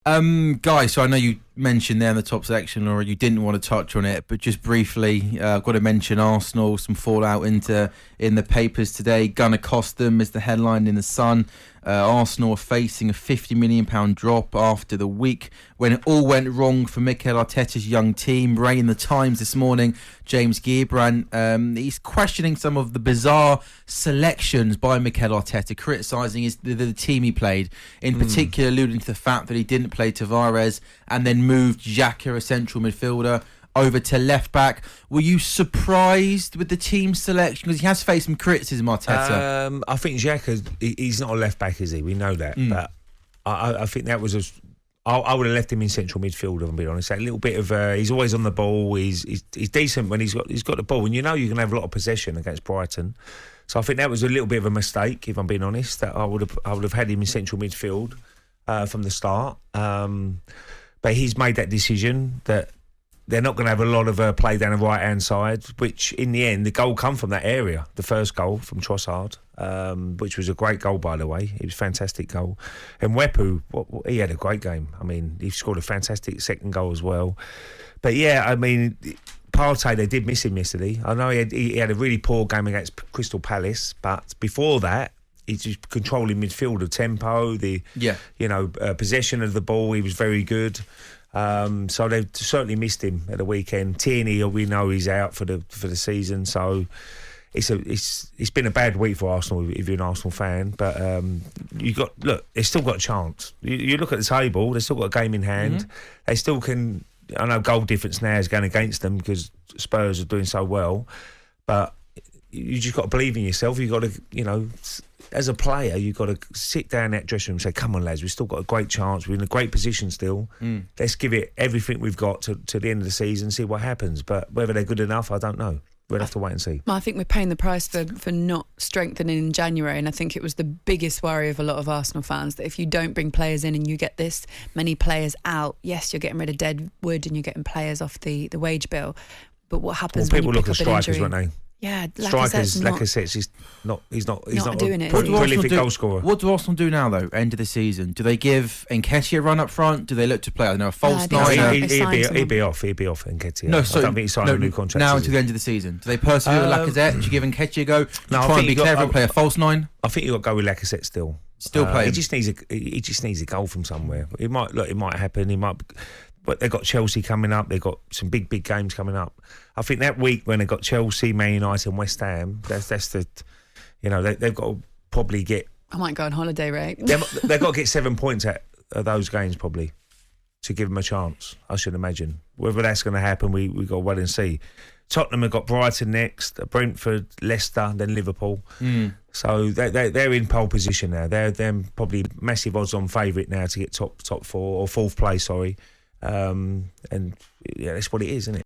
Guys, so I know you mentioned there in the top section, or you didn't want to touch on it, but just briefly, I've got to mention Arsenal, some fallout in the papers today. Gonna cost them is the headline in the Sun. Arsenal are facing a £50 million drop after the week when it all went wrong for Mikel Arteta's young team. Ray in the Times this morning, James Gearbrand, he's questioning some of the bizarre selections by Mikel Arteta, criticising the team he played, in particular alluding to the fact that he didn't play Tavares and then moved Xhaka, a central midfielder, over to left back. Were you surprised with the team selection? Because he has faced some criticism, Arteta. I think Xhaka, he's not a left back, is he? We know that. But I think that was I would have left him in central midfield, if I'm being honest. A little bit of he's always on the ball. He's decent when he's got the ball, and you know you can have a lot of possession against Brighton. So I think that was a little bit of a mistake, if I'm being honest. That I would have had him in central midfield from the start. But he's made that decision that they're not going to have a lot of play down the right-hand side, which in the end, the goal come from that area. The first goal from Trossard, which was a great goal, by the way. It was a fantastic goal. And Wepu, he had a great game. I mean, he scored a fantastic second goal as well. But yeah, I mean, Partey, they did miss him yesterday. I know he had a really poor game against Crystal Palace, but before that, he's just controlling midfield, the tempo, possession of the ball. He was very good. So they've certainly missed him at the weekend. Tierney, we know he's out for the season. So it's been a bad week for Arsenal if you're an Arsenal fan. But they've still got a chance. You look at the table, they've still got a game in hand. They still can. I know goal difference now is going against them because Spurs are doing so well, but you just got to believe in yourself. You got to, as a player, you've got to sit down in that dressing room and say, come on, lads, we've still got a great chance. We're in a great position still. Let's give it everything we've got to the end of the season, see what happens. But whether they're good enough, I don't know. We'll have to wait and see. I think we're paying the price for not strengthening in January, and I think it was the biggest worry of a lot of Arsenal fans, that if you don't bring players in and you get this many players out, yes, you're getting rid of dead wood and you're getting players off the wage bill. But what happens when you pick up an injury? People look at strikers, won't they? Yeah, Lacazette, he's not doing a it. prolific goal scorer. What do Arsenal do now, though, end of the season? Do they give Nketiah a run up front? Do they look to play, I don't know, a false nine? He'd be off, Nketiah. No, I don't think he's signed a new contract. Now until the end of the season. Do they persevere with Lacazette? Do you give Nketiah a go? No, try and be clever and play a false nine? I think you've got to go with Lacazette still. Still play him? He just needs a goal from somewhere. It might happen. But they've got Chelsea coming up. They've got some big games coming up. I think that week when they've got Chelsea, Man United and West Ham, that's the, they've got to probably get... I might go on holiday, Ray. They've got to get 7 points out of those games probably to give them a chance, I should imagine. Whether that's going to happen, we got to wait and see. Tottenham have got Brighton next, Brentford, Leicester, then Liverpool. So they're in pole position now. They're probably massive odds-on favourite now to get top four, or fourth place, sorry. And yeah, that's what it is, isn't it?